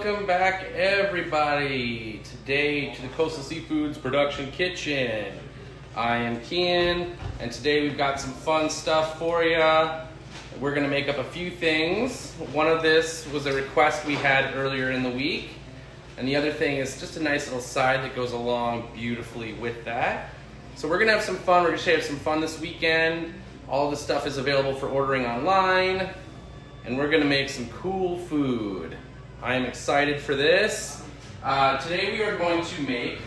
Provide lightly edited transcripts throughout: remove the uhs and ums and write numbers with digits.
Welcome back, everybody, today to the Coastal Seafoods Production Kitchen. I am Kian, and today we've got some fun stuff for you. We're going to make up a few things. One of this was a request we had earlier in the week, and the other thing is just a nice little side that goes along beautifully with that. So we're going to have some fun. We're going to have some fun this weekend. All the stuff is available for ordering online, and we're going to make some cool food. I am excited for this. Today we are going to make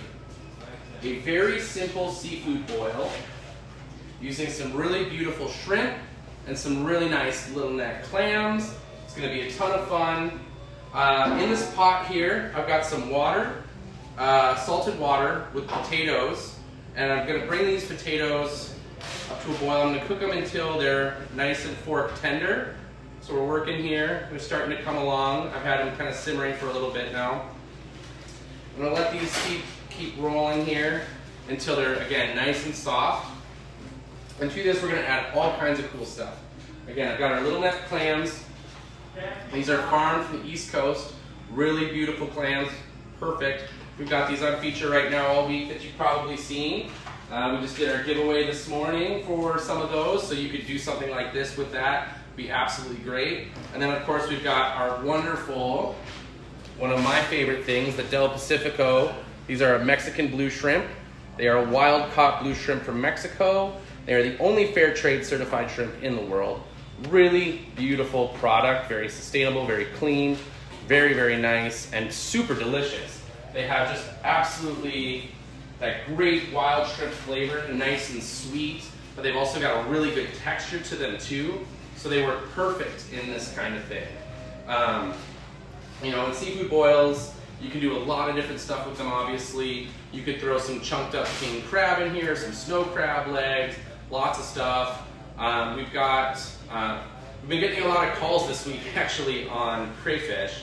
a very simple seafood boil using some really beautiful shrimp and some really nice little neck clams. It's going to be a ton of fun. In this pot here, I've got some water, salted water with potatoes, and I'm going to bring these potatoes up to a boil. I'm going to cook them until they're nice and fork tender. So we're working here. They're starting to come along. I've had them kind of simmering for a little bit now. I'm going to let these keep rolling here until they're, again, nice and soft. And to this, we're going to add all kinds of cool stuff. Again, I've got our little neck clams. These are farmed from the East Coast. Really beautiful clams. Perfect. We've got these on feature right now all week that you've probably seen. We just did our giveaway this morning for some of those, so you could do something like this with that. Be absolutely great. And then of course we've got our wonderful, one of my favorite things, the Del Pacifico. These are a Mexican blue shrimp. They are a wild caught blue shrimp from Mexico. They are the only fair trade certified shrimp in the world. Really beautiful product, very sustainable, very clean, very, very nice, and super delicious. They have just absolutely that great wild shrimp flavor, nice and sweet, but they've also got a really good texture to them too. So they work perfect in this kind of thing. You know, in seafood boils, you can do a lot of different stuff with them, obviously. You could throw some chunked up king crab in here, some snow crab legs, lots of stuff. We've been getting a lot of calls this week, actually, on crayfish.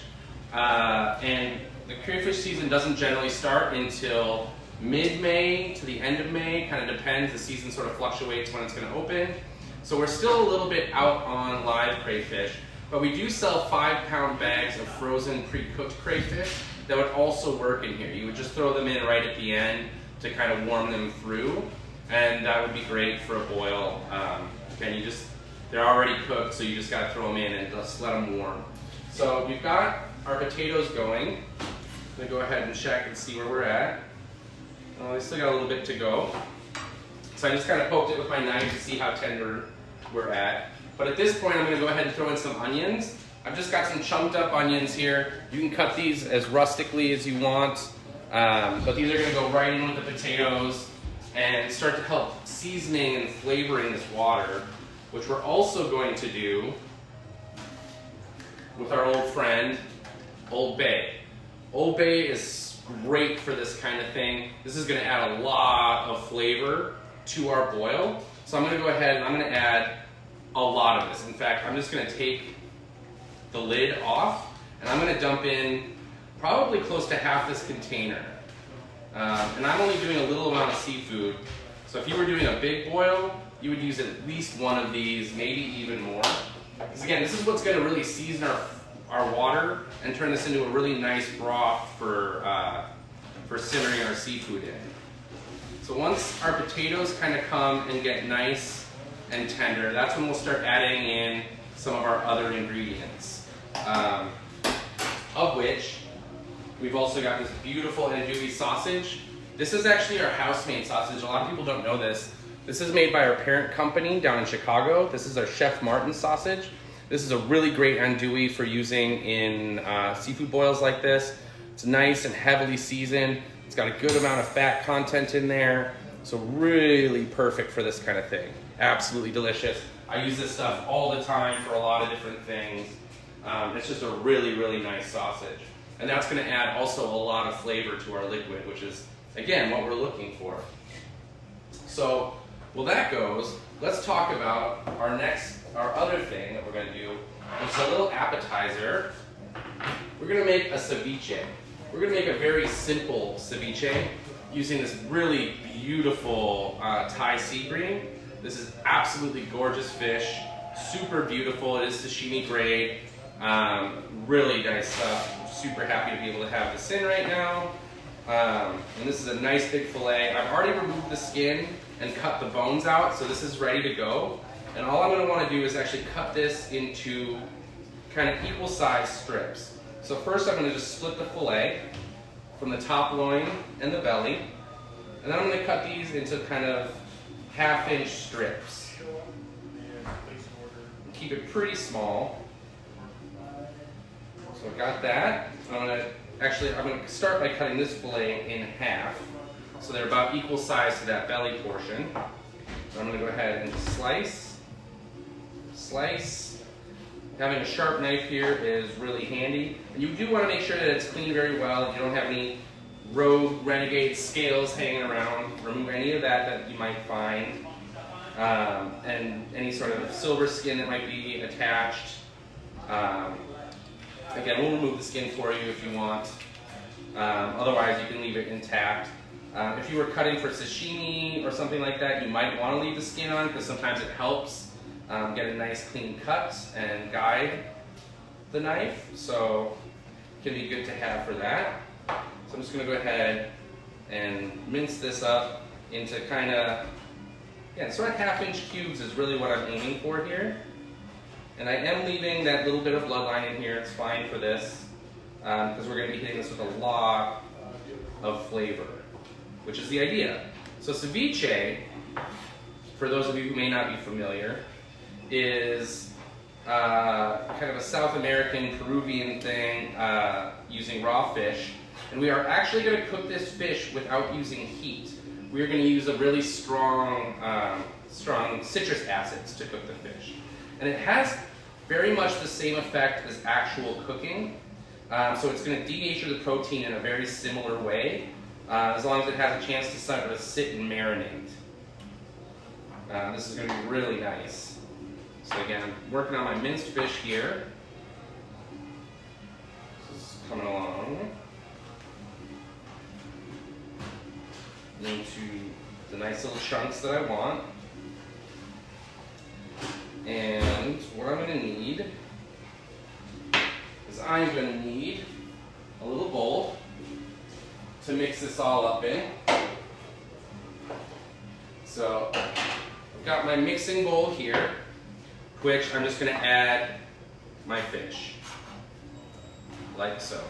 And the crayfish season doesn't generally start until mid-May to the end of May, kind of depends. The season sort of fluctuates when it's going to open. So we're still a little bit out on live crayfish, but we do sell 5-pound bags of frozen pre-cooked crayfish that would also work in here. You would just throw them in right at the end to kind of warm them through, and that would be great for a boil. Again, they're already cooked, so you just got to throw them in and just let them warm. So we've got our potatoes going. I'm going to go ahead and check and see where we're at. We still got a little bit to go. So I just kind of poked it with my knife to see how tender we're at. But at this point, I'm going to go ahead and throw in some onions. I've just got some chunked up onions here. You can cut these as rustically as you want, but these are going to go right in with the potatoes and start to help seasoning and flavoring this water, which we're also going to do with our old friend, Old Bay. Old Bay is great for this kind of thing. This is going to add a lot of flavor to our boil. So I'm going to go ahead and I'm going to add a lot of this. In fact, I'm just going to take the lid off and I'm going to dump in probably close to half this container. And I'm only doing a little amount of seafood. So if you were doing a big boil, you would use at least one of these, maybe even more. Because again, this is what's going to really season our water and turn this into a really nice broth for simmering our seafood in. So once our potatoes kind of come and get nice and tender, that's when we'll start adding in some of our other ingredients. Of which, we've also got this beautiful andouille sausage. This is actually our house-made sausage. A lot of people don't know this. This is made by our parent company down in Chicago. This is our Chef Martin sausage. This is a really great andouille for using in seafood boils like this. It's nice and heavily seasoned. It's got a good amount of fat content in there, so really perfect for this kind of thing. Absolutely delicious. I use this stuff all the time for a lot of different things. It's just a really, really nice sausage. And that's going to add also a lot of flavor to our liquid, which is, again, what we're looking for. So, well, that goes. Let's talk about our other thing that we're going to do, which is a little appetizer. We're going to make a ceviche. We're going to make a very simple ceviche using this really beautiful Thai sea green. This is absolutely gorgeous fish, super beautiful. It is sashimi grade. Really nice stuff. Super happy to be able to have this in right now. And this is a nice big fillet. I've already removed the skin and cut the bones out, so this is ready to go. And all I'm gonna wanna do is actually cut this into kind of equal size strips. So first I'm gonna just split the fillet from the top loin and the belly. And then I'm gonna cut these into kind of 1/2-inch strips. Keep it pretty small. So I've got that. I'm gonna start by cutting this fillet in half. So they're about equal size to that belly portion. So I'm gonna go ahead and slice, slice. Having a sharp knife here is really handy. And you do wanna make sure that it's cleaned very well. You don't have any rogue renegade scales hanging around. Remove any of that you might find. And any sort of silver skin that might be attached. Again, we'll remove the skin for you if you want. Otherwise, you can leave it intact. If you were cutting for sashimi or something like that, you might want to leave the skin on because sometimes it helps get a nice clean cut and guide the knife. So it can be good to have for that. So I'm just going to go ahead and mince this up into kind of, sort of 1/2-inch cubes is really what I'm aiming for here. And I am leaving that little bit of bloodline in here. It's fine for this because we're going to be hitting this with a lot of flavor, which is the idea. So ceviche, for those of you who may not be familiar, is kind of a South American, Peruvian thing using raw fish. And we are actually going to cook this fish without using heat. We are going to use a really strong citrus acids to cook the fish. And it has very much the same effect as actual cooking. So it's going to denature the protein in a very similar way, as long as it has a chance to sort of sit and marinate. This is going to be really nice. So again, I'm working on my minced fish here. This is coming along into the nice little chunks that I want. And what I'm going to need is I'm going to need a little bowl to mix this all up in. So I've got my mixing bowl here, which I'm just going to add my fish, like so.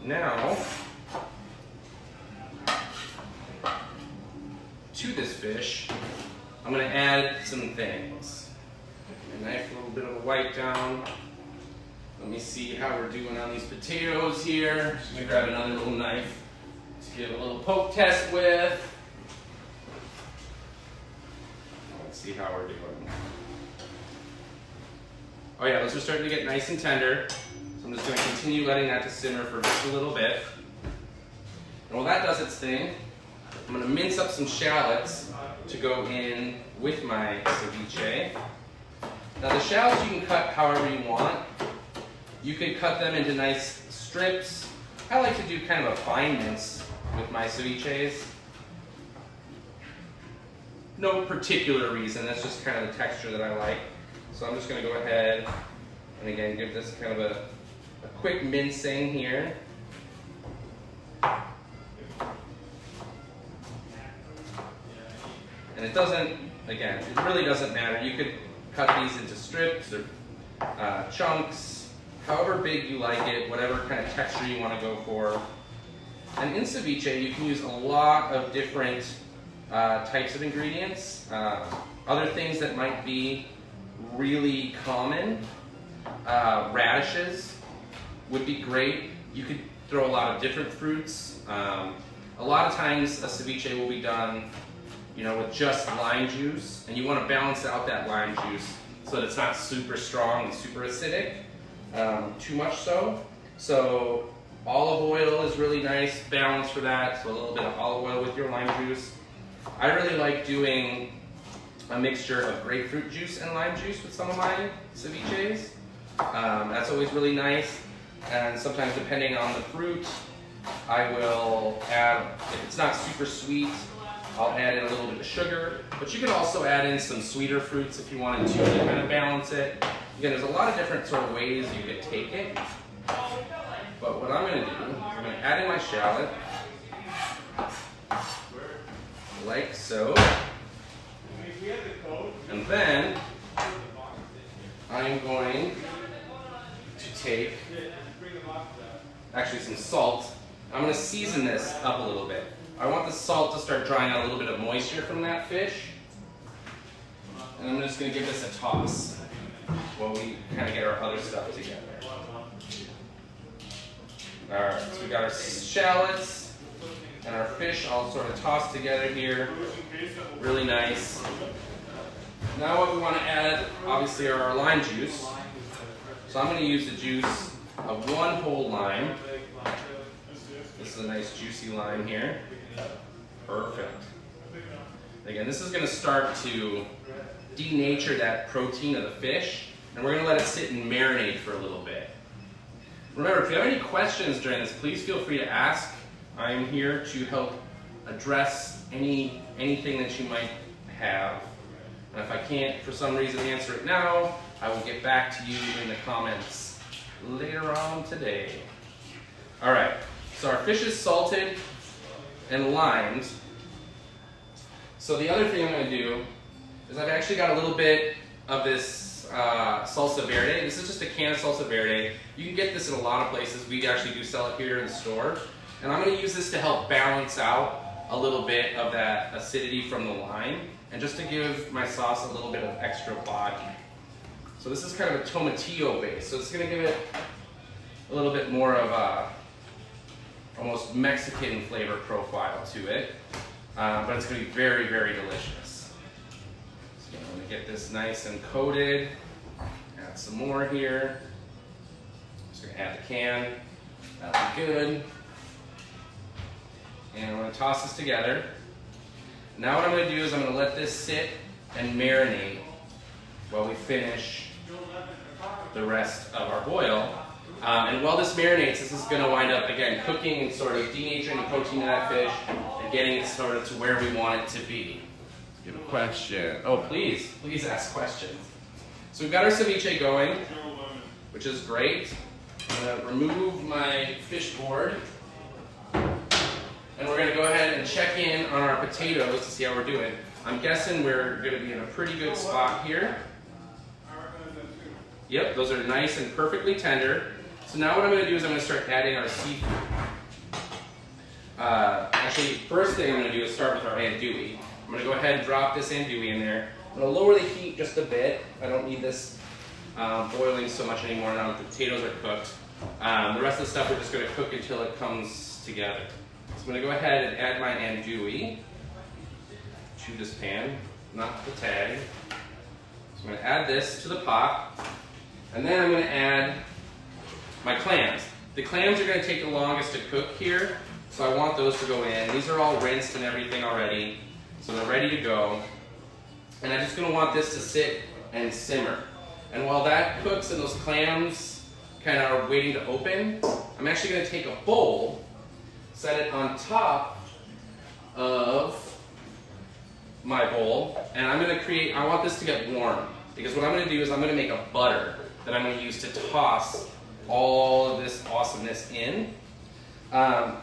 Now, to this fish, I'm going to add some things. A knife, a little bit of a wipe down. Let me see how we're doing on these potatoes here. I'm going to grab another little knife to give a little poke test with. Let's see how we're doing. Oh yeah, those are starting to get nice and tender. So I'm just going to continue letting that to simmer for just a little bit. And while that does its thing, I'm going to mince up some shallots to go in with my ceviche. Now the shallots you can cut however you want. You could cut them into nice strips. I like to do kind of a fine mince with my ceviches. No particular reason, that's just kind of the texture that I like. So I'm just going to go ahead and again give this kind of a quick mincing here. And it doesn't, again, it really doesn't matter. You could cut these into strips or chunks, however big you like it, whatever kind of texture you want to go for. And in ceviche, you can use a lot of different types of ingredients. Other things that might be really common, radishes would be great. You could throw a lot of different fruits. A lot of times a ceviche will be done with just lime juice, and you want to balance out that lime juice so that it's not super strong and super acidic, too much so. So olive oil is really nice balance for that, so a little bit of olive oil with your lime juice. I really like doing a mixture of grapefruit juice and lime juice with some of my ceviches. That's always really nice, and sometimes depending on the fruit, I will add, if it's not super sweet, I'll add in a little bit of sugar, but you can also add in some sweeter fruits if you wanted to kind of balance it. Again, there's a lot of different sort of ways you could take it. But what I'm going to do is I'm going to add in my shallot, like so. And then I'm going to take actually some salt. I'm going to season this up a little bit. I want the salt to start drying out a little bit of moisture from that fish. And I'm just going to give this a toss while we kind of get our other stuff together. Alright, so we got our shallots and our fish all sort of tossed together here. Really nice. Now what we want to add, obviously, are our lime juice. So I'm going to use the juice of one whole lime. This is a nice juicy lime here. Perfect. Again, this is going to start to denature that protein of the fish, and we're going to let it sit and marinate for a little bit. Remember, if you have any questions during this, please feel free to ask. I'm here to help address anything that you might have. And if I can't, for some reason, answer it now, I will get back to you in the comments later on today. All right, so our fish is salted and limed. So the other thing I'm going to do is I've actually got a little bit of this salsa verde. This is just a can of salsa verde. You can get this in a lot of places. We actually do sell it here in the store. And I'm going to use this to help balance out a little bit of that acidity from the lime and just to give my sauce a little bit of extra body. So this is kind of a tomatillo base. So it's going to give it a little bit more of a almost Mexican flavor profile to it. But it's going to be very, very delicious. So I'm going to get this nice and coated. Add some more here. Just going to add the can. That'll be good. And I'm going to toss this together. Now what I'm going to do is I'm going to let this sit and marinate while we finish the rest of our boil. And while this marinates, this is going to wind up, again, cooking and sort of denaturing the protein of that fish and getting it sort of to where we want it to be. Give a question. Oh, please ask questions. So we've got our ceviche going, which is great. I'm going to remove my fish board. And we're going to go ahead and check in on our potatoes to see how we're doing. I'm guessing we're going to be in a pretty good spot here. Yep, those are nice and perfectly tender. So now what I'm going to do is I'm going to start adding our seafood. Actually, first thing I'm going to do is start with our andouille. I'm going to go ahead and drop this andouille in there. I'm going to lower the heat just a bit. I don't need this boiling so much anymore now that the potatoes are cooked. The rest of the stuff we're just going to cook until it comes together. So I'm going to go ahead and add my andouille to this pan, not the tag. So I'm going to add this to the pot, and then I'm going to add my clams. The clams are going to take the longest to cook here, so I want those to go in. These are all rinsed and everything already, so they're ready to go. And I'm just going to want this to sit and simmer. And while that cooks and those clams kind of are waiting to open, I'm actually going to take a bowl, set it on top of my bowl, and I'm going to create, I want this to get warm, because what I'm going to do is I'm going to make a butter that I'm going to use to toss all of this awesomeness in.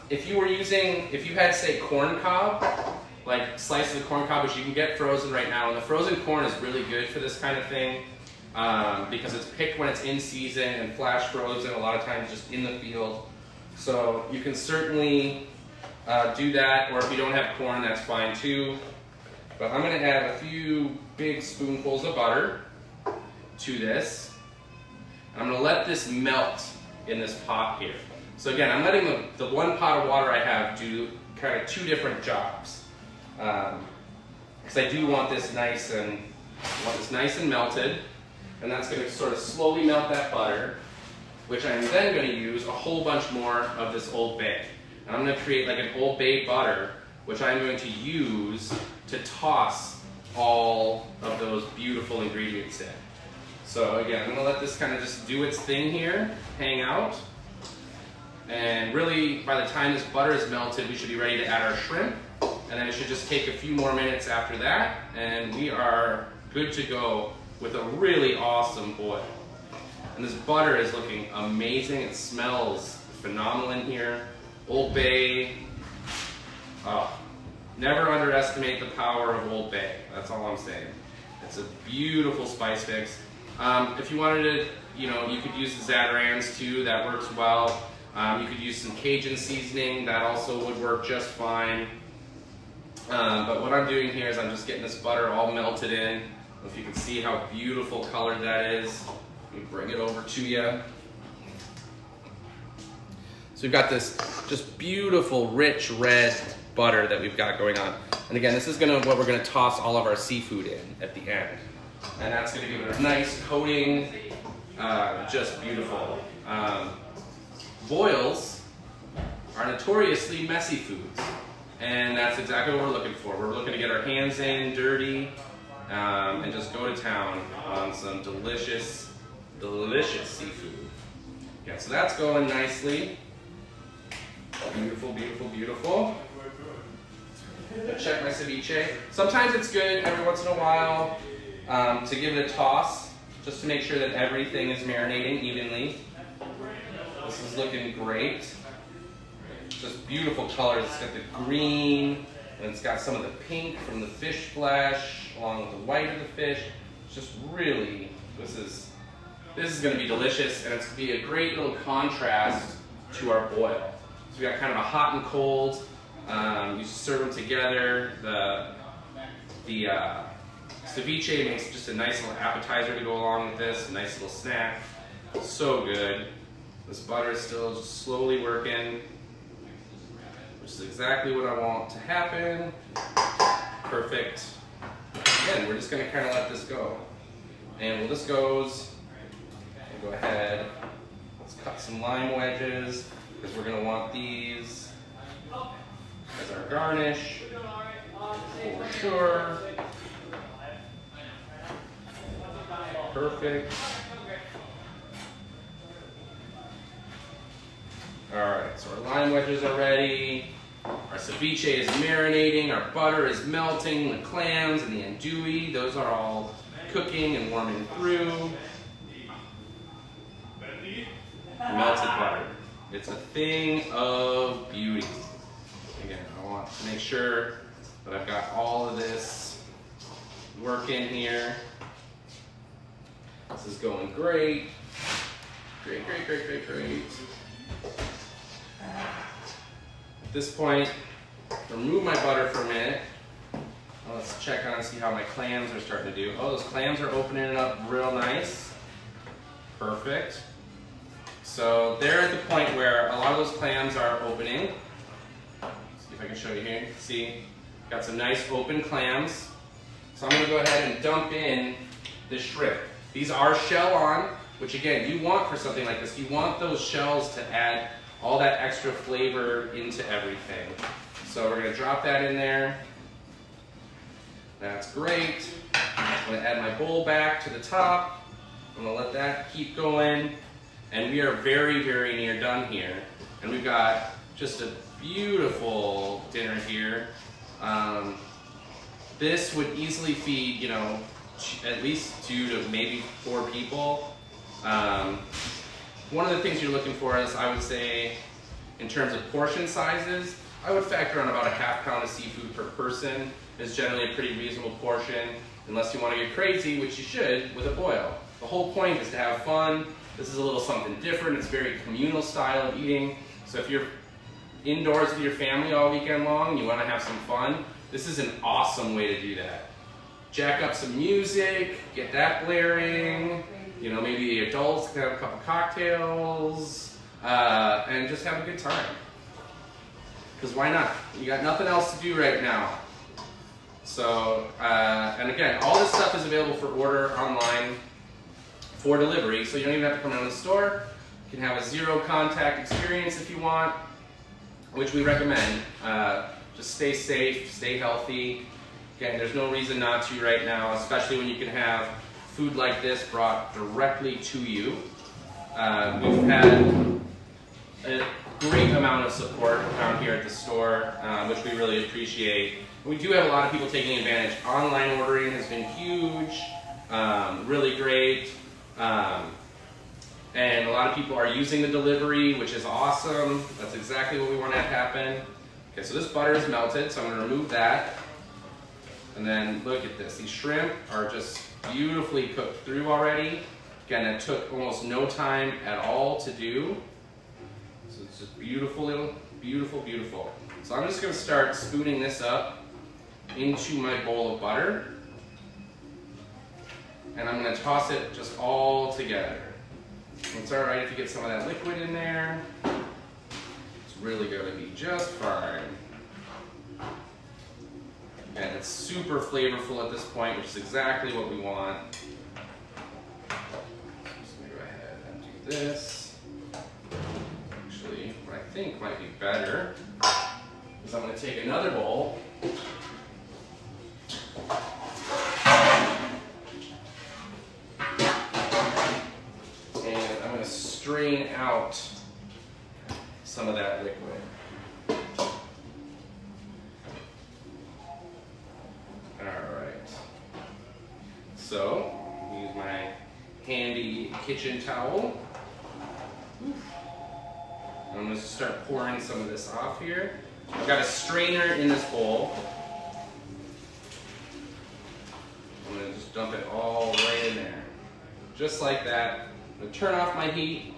If you had, say, corn cob, like slices of corn cob, which you can get frozen right now, and the frozen corn is really good for this kind of thing, because it's picked when it's in season and flash frozen, a lot of times just in the field. So you can certainly do that, or if you don't have corn, that's fine too. But I'm going to add a few big spoonfuls of butter to this. And I'm going to let this melt in this pot here. So again, I'm letting the one pot of water I have do kind of two different jobs. Because I do want this nice and melted. And that's going to sort of slowly melt that butter, which I'm then going to use a whole bunch more of this Old Bay. And I'm going to create like an Old Bay butter, which I'm going to use to toss all of those beautiful ingredients in. So again, I'm going to let this kind of just do its thing here, hang out. And really, by the time this butter is melted, we should be ready to add our shrimp. So and then it should just take a few more minutes after that, and we are good to go with a really awesome boil. And this butter is looking amazing. It smells phenomenal in here. Old Bay. Oh, never underestimate the power of Old Bay. That's all I'm saying. It's a beautiful spice mix. If you wanted to, you could use the Zatarain's too. That works well. You could use some Cajun seasoning. That also would work just fine. But what I'm doing here is I'm just getting this butter all melted in. I don't know if you can see how beautiful colored that is. Let me bring it over to you. So we've got this just beautiful, rich red butter that we've got going on. And again, this is what we're gonna toss all of our seafood in at the end. And that's gonna give it a nice coating, just beautiful. Boils are notoriously messy foods. And that's exactly what we're looking for. We're looking to get our hands in, dirty, and just go to town on some delicious, delicious seafood. Yeah, so that's going nicely. Beautiful, beautiful, beautiful. Check my ceviche. Sometimes it's good every once in a while to give it a toss, just to make sure that everything is marinating evenly. This is looking great. Just beautiful colors. It's got the green, and it's got some of the pink from the fish flesh, along with the white of the fish. It's just really, this is going to be delicious, and it's going to be a great little contrast to our boil. So we got kind of a hot and cold. You serve them together. The ceviche makes just a nice little appetizer to go along with this, a nice little snack. So good. This butter is still just slowly working, which is exactly what I want to happen. Perfect. Again, we're just going to kind of let this go. And while this goes, we'll go ahead, let's cut some lime wedges, because we're going to want these as our garnish, for sure. Perfect. Alright, so our lime wedges are ready, our ceviche is marinating, our butter is melting, the clams and the andouille, those are all cooking and warming through. Melted butter. It's a thing of beauty. Again, I want to make sure that I've got all of this working here. This is going great. Great, great, great, great, great. At this point, remove my butter for a minute. Let's check on and see how my clams are starting to do. Oh, those clams are opening up real nice. Perfect. So they're at the point where a lot of those clams are opening. See if I can show you here. See, got some nice open clams. So I'm going to go ahead and dump in the shrimp. These are shell on, which again, you want for something like this. You want those shells to add all that extra flavor into everything. So we're going to drop that in there. That's great. I'm going to add my bowl back to the top. I'm going to let that keep going. And we are very, very near done here. And we've got just a beautiful dinner here. This would easily feed, at least 2 to maybe 4 people. One of the things you're looking for is, I would say, in terms of portion sizes, I would factor on about a ½ pound of seafood per person is generally a pretty reasonable portion, unless you want to get crazy, which you should with a boil. The whole point is to have fun. This is a little something different. It's a very communal style of eating. So if you're indoors with your family all weekend long and you want to have some fun, this is an awesome way to do that. Jack up some music, get that blaring, maybe the adults can have a couple cocktails, and just have a good time. Because why not? You got nothing else to do right now. So, and again, all this stuff is available for order online for delivery, so you don't even have to come down to the store. You can have a zero contact experience if you want, which we recommend. Just stay safe, stay healthy. Again, there's no reason not to right now, especially when you can have food like this brought directly to you. We've had great amount of support down here at the store, which we really appreciate. We do have a lot of people taking advantage. Online ordering has been huge, really great. And a lot of people are using the delivery, which is awesome. That's exactly what we want to have happen. Okay, so this butter is melted, so I'm going to remove that. And then look at this. These shrimp are just beautifully cooked through already. Again, it took almost no time at all to do. So it's just beautiful, beautiful, beautiful. So I'm just going to start spooning this up into my bowl of butter. And I'm going to toss it just all together. It's all right if you get some of that liquid in there. It's really going to be just fine. And it's super flavorful at this point, which is exactly what we want. So I'm just going to go ahead and do this. Actually, what I think might be better is I'm going to take another bowl. Strain out some of that liquid. Alright. So, use my handy kitchen towel. I'm going to start pouring some of this off here. I've got a strainer in this bowl. I'm going to just dump it all right in there. Just like that. I'm going to turn off my heat.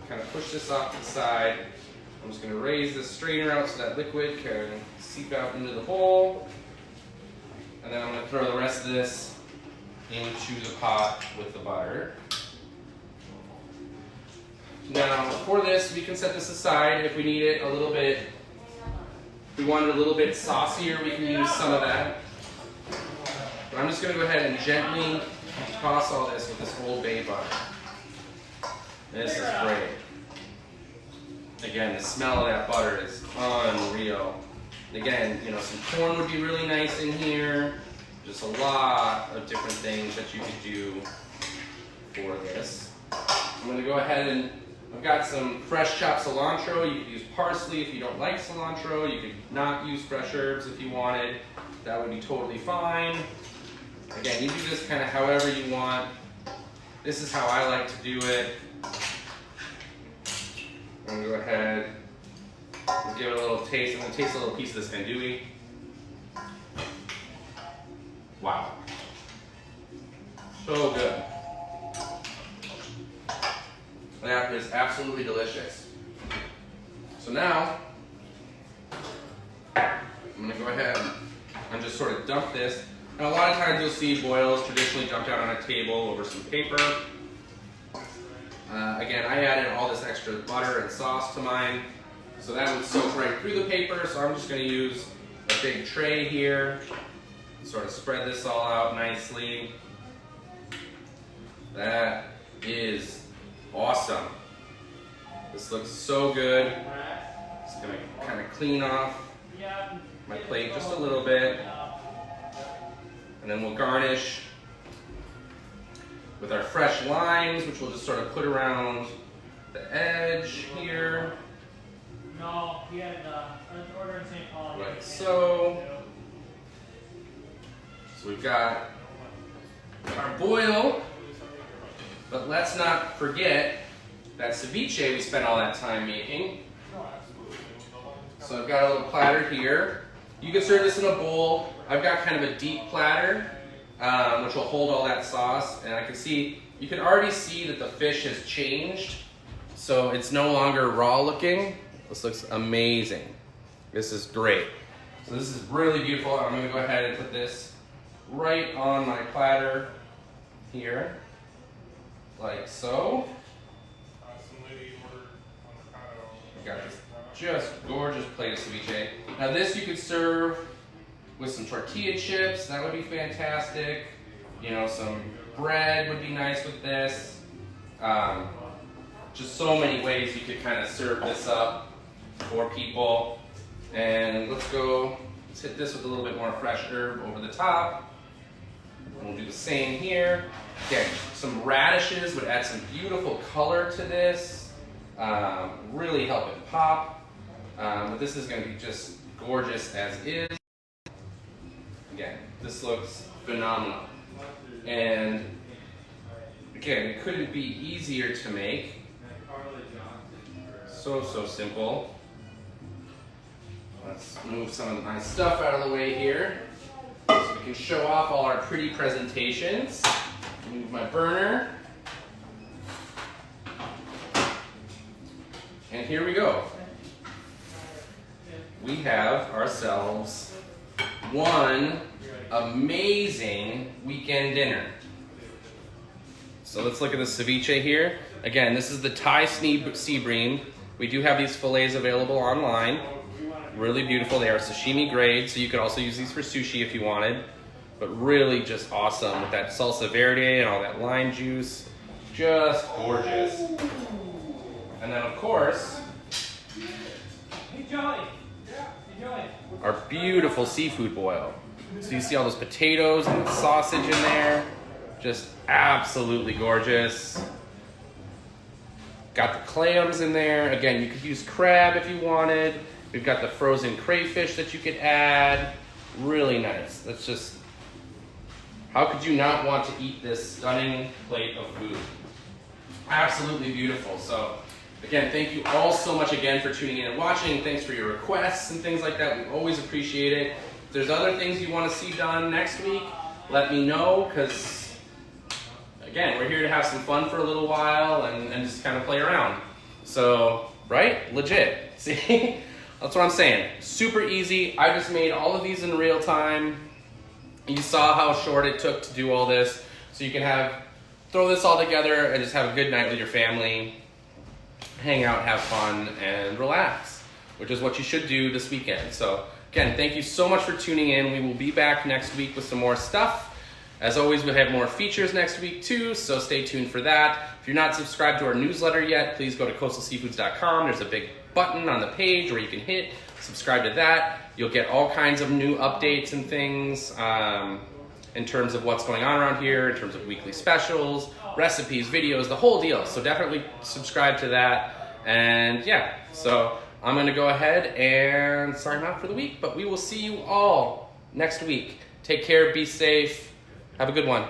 Kind of push this off to the side. I'm just going to raise this strainer out so that liquid can seep out into the bowl. And then I'm going to throw the rest of this into the pot with the butter. Now, for this, we can set this aside if we need it a little bit. If we want it a little bit saucier, we can use some of that. But I'm just going to go ahead and gently toss all this with this Old Bay butter. This is great. Again, the smell of that butter is unreal. And again, you know, some corn would be really nice in here. Just a lot of different things that you could do for this. I'm going to go ahead and I've got some fresh chopped cilantro. You could use parsley if you don't like cilantro. You could not use fresh herbs if you wanted. That would be totally fine. Again, you do this kind of however you want. This is how I like to do it. I'm going to go ahead and give it a little taste. I'm going to taste a little piece of this andouille. Wow. So good. That is absolutely delicious. So now, I'm going to go ahead and just sort of dump this. And a lot of times you'll see boils traditionally dumped out on a table over some paper. Again, I added all this extra butter and sauce to mine, so that would soak right through the paper. So I'm just going to use a big tray here, sort of spread this all out nicely. That is awesome. This looks so good. Just going to kind of clean off my plate just a little bit, and then we'll garnish with our fresh limes, which we'll just sort of put around the edge here. No, he had an order in St. Paul. Like so. So we've got our boil, but let's not forget that ceviche we spent all that time making. So I've got a little platter here. You can serve this in a bowl. I've got kind of a deep platter, which will hold all that sauce. And I can see, you can already see that the fish has changed. So it's no longer raw looking. This looks amazing. This is great. So this is really beautiful. I'm gonna go ahead and put this right on my platter here, like so. I've got this just gorgeous plate of ceviche. Now this you could serve with some tortilla chips. That would be fantastic. You know, some bread would be nice with this. Just so many ways you could kind of serve this up for people. And let's hit this with a little bit more fresh herb over the top. And we'll do the same here. Again, some radishes would add some beautiful color to this. really help it pop. But this is going to be just gorgeous as is. Again, this looks phenomenal. And again, it couldn't be easier to make. So simple. Let's move some of my stuff out of the way here so we can show off all our pretty presentations. Move my burner. And here we go. We have ourselves one amazing weekend dinner. So let's look at the ceviche here. Again, this is the Thai sea bream. We do have these fillets available online. Really beautiful. They are sashimi grade, so you could also use these for sushi if you wanted. But really just awesome with that salsa verde and all that lime juice. Just gorgeous. And then of course, Hey Joey. Hey Joey. our beautiful seafood boil. So you see all those potatoes and the sausage in there. Just absolutely gorgeous. Got the clams in there. Again, you could use crab if you wanted. We've got the frozen crayfish that you could add. Really nice. That's just, how could you not want to eat this stunning plate of food? Absolutely beautiful. So again, thank you all so much again for tuning in and watching. Thanks for your requests and things like that. We always appreciate it. If there's other things you want to see done next week, let me know, because again, we're here to have some fun for a little while and just kind of play around. So, right? Legit. See? That's what I'm saying. Super easy. I just made all of these in real time. You saw how short it took to do all this. So you can throw this all together and just have a good night with your family. Hang out, have fun, and relax, which is what you should do this weekend. So again, thank you so much for tuning in. We will be back next week with some more stuff. As always, we'll have more features next week too, so stay tuned for that. If you're not subscribed to our newsletter yet, please go to coastalseafoods.com. There's a big button on the page where you can hit subscribe to that. You'll get all kinds of new updates and things in terms of what's going on around here, in terms of weekly specials, recipes, videos, the whole deal. So definitely subscribe to that. And yeah, so I'm gonna go ahead and sign off for the week, but we will see you all next week. Take care, be safe. Have a good one.